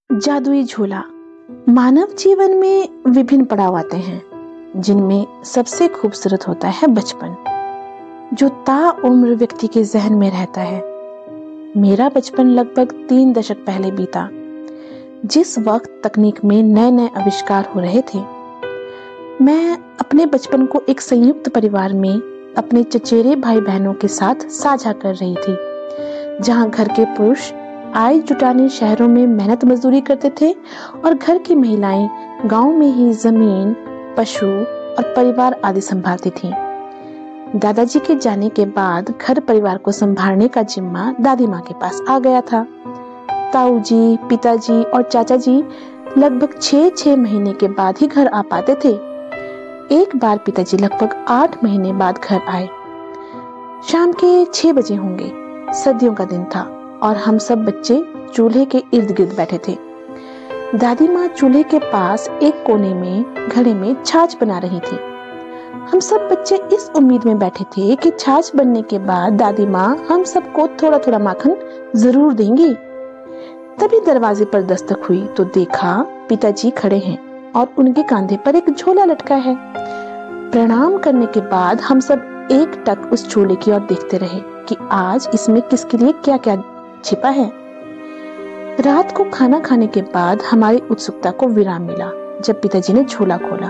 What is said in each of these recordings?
जादुई झूला। मानव जीवन में विभिन्न पड़ाव आते हैं, जिनमें सबसे खूबसूरत होता है बचपन, जो ताउम्र व्यक्ति के जहन में रहता है। मेरा बचपन लगभग 3 दशक पहले बीता, जिस वक्त तकनीक में नए नए आविष्कार हो रहे थे। मैं अपने बचपन को एक संयुक्त परिवार में अपने चचेरे भाई बहनों के साथ साझा कर रही थी, जहां घर के पुरुष आय जुटाने शहरों में मेहनत मजदूरी करते थे और घर की महिलाएं गांव में ही जमीन, पशु और परिवार आदि संभालती थीं। दादाजी के जाने के बाद घर परिवार को संभालने का जिम्मा दादी माँ के पास आ गया था। ताऊ जी, पिताजी और चाचा जी लगभग 6 महीने के बाद ही घर आ पाते थे। एक बार पिताजी लगभग 8 महीने बाद घर आए। शाम के 6 बजे होंगे। सर्दियों का दिन था और हम सब बच्चे चूल्हे के इर्द गिर्द बैठे थे। दादी माँ चूल्हे के पास एक कोने में घड़े में छाछ बना रही थी। हम सब बच्चे इस उम्मीद में बैठे थे कि छाछ बनने के बाद दादी माँ हम सबको थोड़ा थोड़ा माखन जरूर देंगी। तभी दरवाजे पर दस्तक हुई तो देखा पिताजी खड़े हैं और उनके कंधे पर एक झोला लटका है। प्रणाम करने के बाद हम सब एक टक उस झोले की ओर देखते रहे कि आज इसमें किसके लिए क्या क्या छिपा है। रात को खाना खाने के बाद हमारी उत्सुकता को विराम मिला जब पिताजी ने झोला खोला।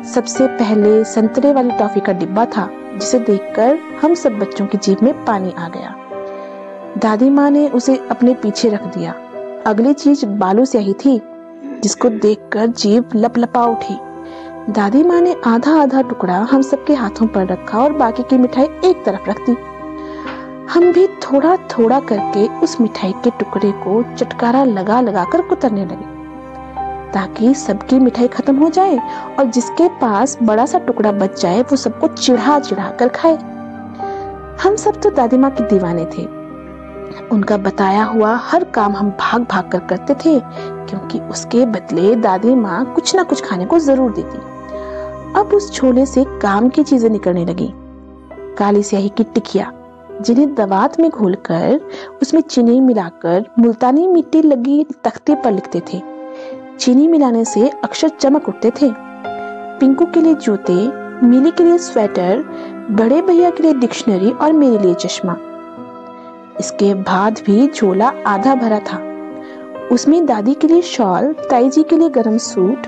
सबसे पहले संतरे वाली टॉफी का डिब्बा था, जिसे देखकर हम सब बच्चों की जीभ में पानी आ गया। दादी माँ ने उसे अपने पीछे रख दिया। अगली चीज बालू स्याही थी, जिसको देखकर जीभ लपलपा उठी। दादी माँ ने आधा आधा टुकड़ा हम सबके हाथों पर रखा और बाकी की मिठाई एक तरफ रख दी। हम भी थोड़ा थोड़ा करके उस मिठाई के टुकड़े को चटकारा लगा लगा कर कुतरने लगे, ताकि सबकी मिठाई खत्म हो जाए और जिसके पास बड़ा सा टुकड़ा बच जाए वो सबको चिढ़ा चिढ़ा कर खाए। हम सब तो दादी माँ के दीवाने थे। उनका बताया हुआ हर काम हम भाग भाग कर करते थे, क्योंकि उसके बदले दादी माँ कुछ ना कुछ खाने को जरूर देती। अब उस झोले से काम की चीजें निकलने लगी। काली स्याही की टिकिया, जिन्हें दवात में घोलकर उसमें चीनी मिलाकर मुल्तानी मिट्टी लगी तख्ते पर लिखते थे। चीनी मिलाने से अक्षर चमक उठते थे। पिंकू के लिए जूते, मिली के लिए स्वेटर, बड़े भैया के लिए डिक्शनरी और मेरे लिए चश्मा। इसके बाद भी झोला आधा भरा था। उसमें दादी के लिए शॉल, ताई जी के लिए गरम सूट,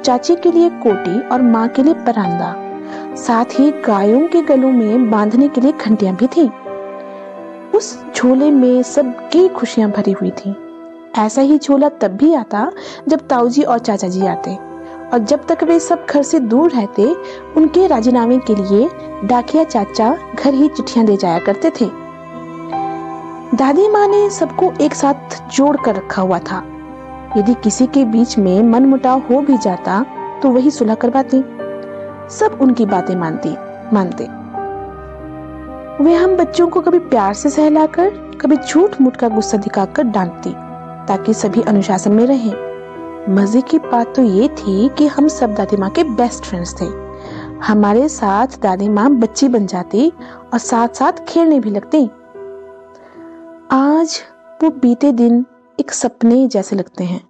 चाची के लिए कोटी और माँ के लिए परांदा, साथ ही गायों के गलों में बांधने के लिए घंटियां भी थी। उस झोले में सबकी खुशियां भरी हुई थी। ऐसा ही झोला तब भी आता जब ताऊजी और चाचा जी आते, और जब तक वे सब घर से दूर रहते उनके राजीनामे के लिए डाकिया चाचा घर ही चिट्ठियां दे जाया करते थे। दादी माँ ने सबको एक साथ जोड़ कर रखा हुआ था। यदि किसी के बीच में मनमुटाव हो भी जाता तो वही सुलह करवाती। सब उनकी बातें मानते। वे हम बच्चों को कभी प्यार से सहलाकर, कभी झूठ मूठ का गुस्सा दिखाकर डांटती, ताकि सभी अनुशासन में रहें। मजे की बात तो ये थी कि हम सब दादी माँ के बेस्ट फ्रेंड्स थे। हमारे साथ दादी माँ बच्ची बन जाती और साथ साथ खेलने भी लगती। आज वो बीते दिन एक सपने जैसे लगते हैं।